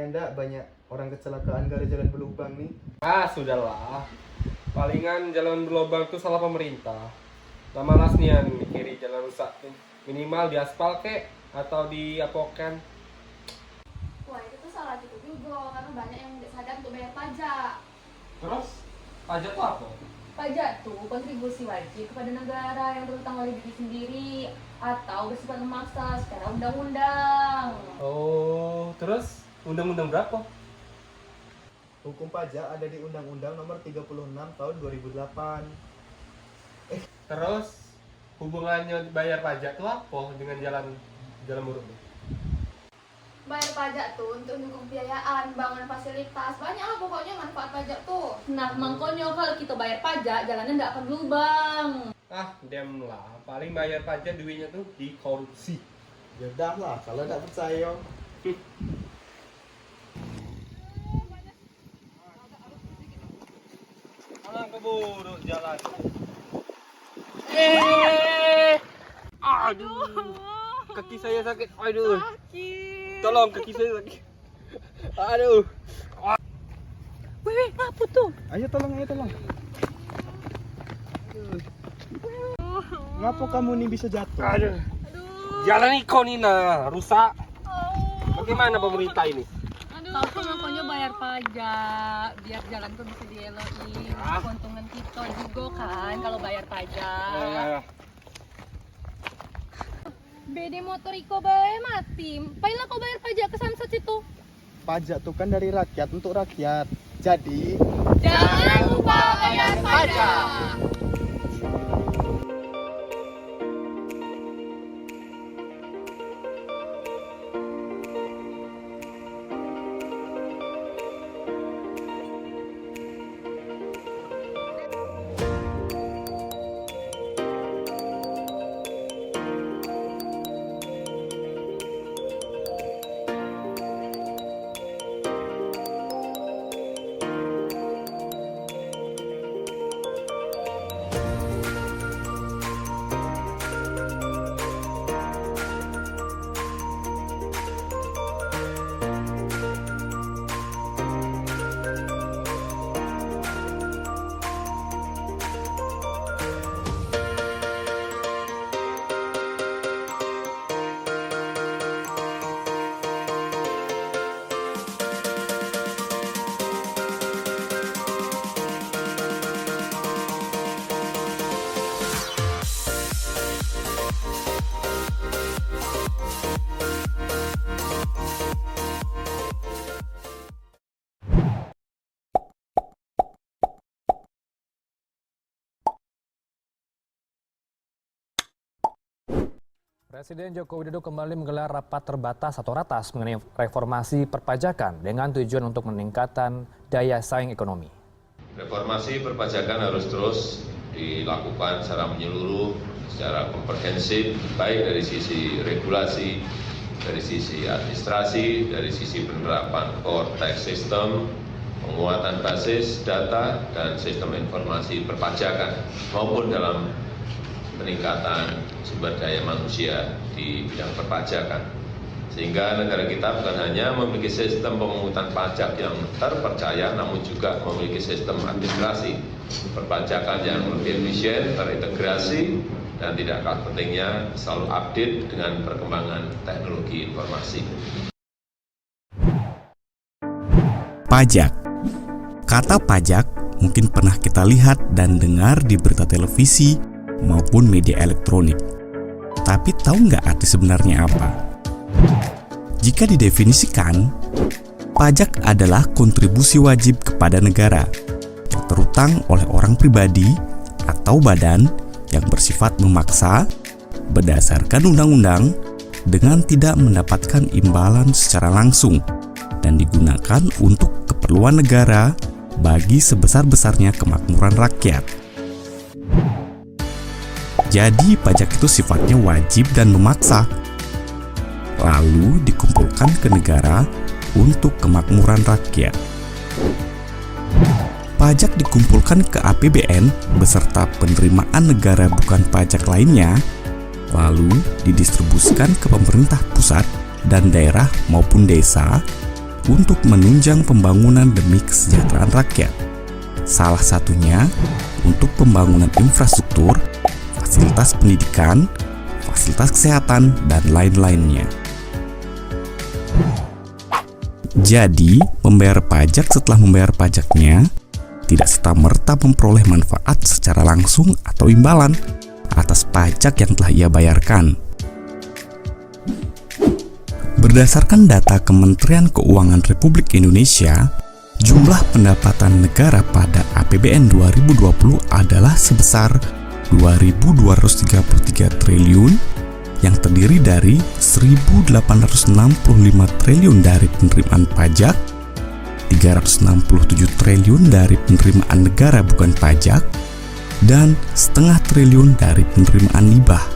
ndak banyak orang kecelakaan gara jalan berlubang nih. Ah, sudahlah. Palingan jalan berlubang itu salah pemerintah. Nah, malas nian mikiri jalan rusak tuh. Minimal diaspal kek atau diapokan. Wah, itu tuh salah gitu juga karena banyak yang nggak sadar untuk bayar pajak. Terus pajak tuh apa? Pajak tuh kontribusi wajib kepada negara yang terutang oleh diri sendiri atau bersifat memaksa secara undang-undang. Oh, terus undang-undang berapa? Hukum pajak ada di Undang-Undang Nomor 36 Tahun 2008. Terus hubungannya bayar pajak tuh apa dengan jalan buruk? Bayar pajak tuh untuk mendukung pembiayaan, bangunan fasilitas, banyak lah pokoknya manfaat pajak tuh. Nah, makanya kalau kita bayar pajak, jalannya nggak akan berlubang. Ah, dem lah. Paling bayar pajak duitnya tuh dikorupsi. Ya udah lah, kalau ndak percaya. Alang keburu jalan. Aduh. Kaki saya sakit. Aduh. Tolong, kaki saya sakit. Aduh. Wih, apa tuh? Ayo tolong. Ngapa kamu nih bisa jatuh? Aduh. Jalan ikon ini nah, rusak. Bagaimana pemerintah ini? Tapi makanya bayar pajak biar jalan tuh bisa dielokin. Keuntungan kita juga kan kalau bayar pajak. BD motor Iko bae mati. Pailah kau bayar pajak ke Samsat itu. Pajak tuh kan dari rakyat untuk rakyat. Jadi Jangan lupa bayar pajak. Presiden Joko Widodo kembali menggelar rapat terbatas atau ratas mengenai reformasi perpajakan dengan tujuan untuk meningkatkan daya saing ekonomi. Reformasi perpajakan harus terus dilakukan secara menyeluruh, secara komprehensif, baik dari sisi regulasi, dari sisi administrasi, dari sisi penerapan core tax system, penguatan basis data, dan sistem informasi perpajakan, maupun dalam peningkatan sumber daya manusia di bidang perpajakan. Sehingga negara kita bukan hanya memiliki sistem pemungutan pajak yang terpercaya, namun juga memiliki sistem administrasi perpajakan yang lebih efisien, terintegrasi, dan tidak kalah pentingnya selalu update dengan perkembangan teknologi informasi. Pajak. Kata pajak mungkin pernah kita lihat dan dengar di berita televisi maupun media elektronik. Tapi tahu nggak arti sebenarnya apa? Jika didefinisikan, pajak adalah kontribusi wajib kepada negara yang terutang oleh orang pribadi atau badan yang bersifat memaksa berdasarkan undang-undang dengan tidak mendapatkan imbalan secara langsung dan digunakan untuk keperluan negara bagi sebesar-besarnya kemakmuran rakyat. Jadi pajak itu sifatnya wajib dan memaksa, lalu dikumpulkan ke negara untuk kemakmuran rakyat. Pajak dikumpulkan ke APBN beserta penerimaan negara bukan pajak lainnya, lalu didistribusikan ke pemerintah pusat dan daerah maupun desa untuk menunjang pembangunan demi kesejahteraan rakyat. Salah satunya untuk pembangunan infrastruktur, fasilitas pendidikan, fasilitas kesehatan, dan lain-lainnya. Jadi, membayar pajak setelah membayar pajaknya tidak serta-merta memperoleh manfaat secara langsung atau imbalan atas pajak yang telah ia bayarkan. Berdasarkan data Kementerian Keuangan Republik Indonesia, jumlah pendapatan negara pada APBN 2020 adalah sebesar 2.233 triliun yang terdiri dari 1.865 triliun dari penerimaan pajak, 367 triliun dari penerimaan negara bukan pajak, dan setengah triliun dari penerimaan hibah.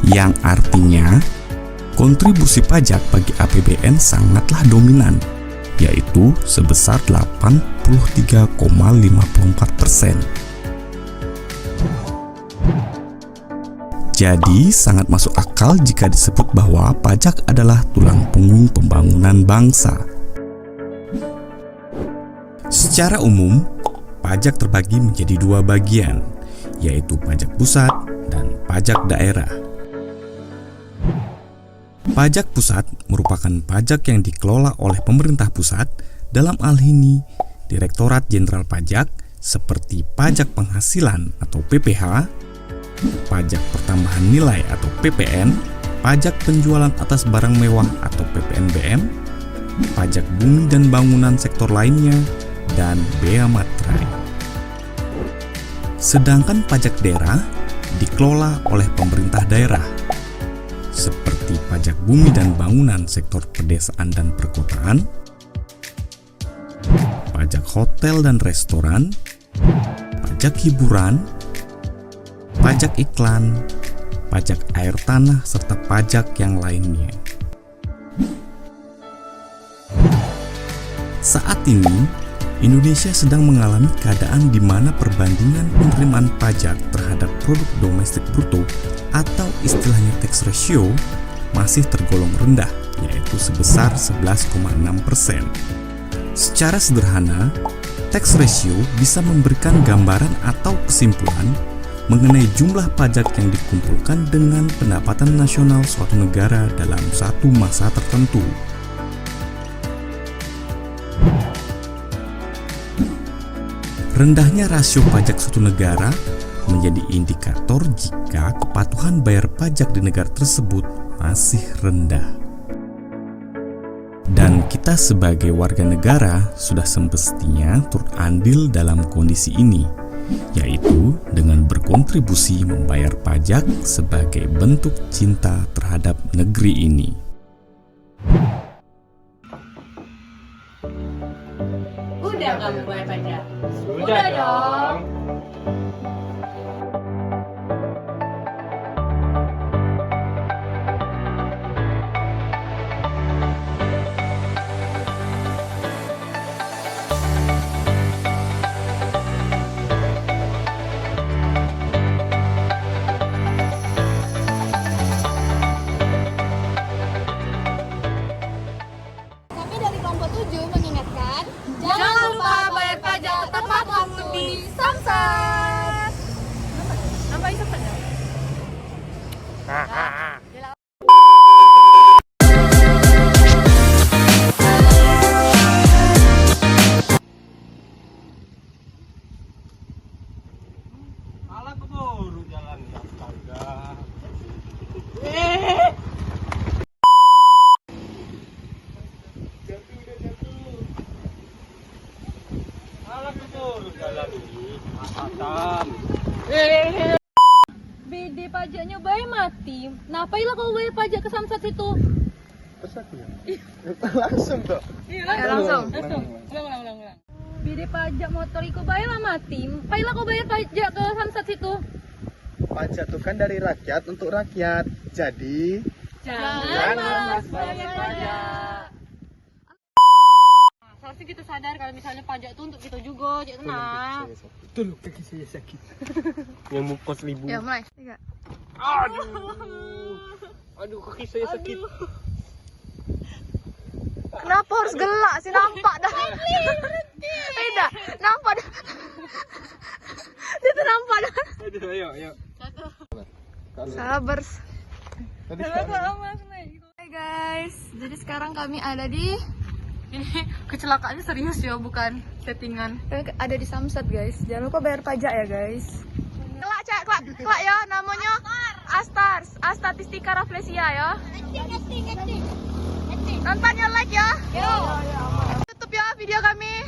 Yang artinya, kontribusi pajak bagi APBN sangatlah dominan, yaitu sebesar 83,54%. Jadi, sangat masuk akal jika disebut bahwa pajak adalah tulang punggung pembangunan bangsa. Secara umum, pajak terbagi menjadi dua bagian, yaitu pajak pusat dan pajak daerah. Pajak pusat merupakan pajak yang dikelola oleh pemerintah pusat, dalam hal ini Direktorat Jenderal Pajak, seperti pajak penghasilan atau PPH, pajak pertambahan nilai atau PPN, pajak penjualan atas barang mewah atau PPNBM, pajak bumi dan bangunan sektor lainnya, dan bea materai. Sedangkan pajak daerah dikelola oleh pemerintah daerah, seperti pajak bumi dan bangunan sektor pedesaan dan perkotaan, pajak hotel dan restoran, pajak hiburan, pajak iklan, pajak air tanah, serta pajak yang lainnya. Saat ini, Indonesia sedang mengalami keadaan di mana perbandingan penerimaan pajak terhadap produk domestik bruto atau istilahnya tax ratio masih tergolong rendah, yaitu sebesar 11,6%. Secara sederhana, tax ratio bisa memberikan gambaran atau kesimpulan mengenai jumlah pajak yang dikumpulkan dengan pendapatan nasional suatu negara dalam satu masa tertentu. Rendahnya rasio pajak suatu negara menjadi indikator jika kepatuhan bayar pajak di negara tersebut masih rendah. Dan kita sebagai warga negara sudah semestinya turut andil dalam kondisi ini, yaitu dengan berkontribusi membayar pajak sebagai bentuk cinta terhadap negeri ini. Udah kamu bayar pajak? Sudah dong. Kami dari kelompok 7 mengingatkan, jangan lupa bayar pajak tepat waktu di Samsat. Nambahin Samsat ya? Alah keburu jalan astaga. Alah keburu jalan ini. Atam. BD pajaknya bayar mati. Napailah kau bayar pajak ke Samsat itu? Langsung tuh. Langsung. Ulang. BD pajak motor iku bayar lah mati. Pailah kau bayar pajak ke Samsat situ. Pajak itu kan dari rakyat untuk rakyat. Jadi, Jangan malas bayar pajak. Seharusnya kita sadar kalau misalnya pajak itu untuk kita juga, jadi tenang. Tolong kaki saya sakit. Yang mukos 1.000. Ya mulai. 3. Aduh kaki saya sakit. Kenapa harus gelak sih? Nampak dah. Tidak, nampak dah. Dia tuh nampak dah. Ayo. Sabar. Hai guys, jadi sekarang kami ada di ini kecelakaannya serius ya, bukan settingan. Kami ada di Samsat guys. Jangan lupa bayar pajak ya guys. Kelak ya, namanya Astars, Astatistika Rafflesia ya. Nonton ya, like ya. Tutup ya video kami.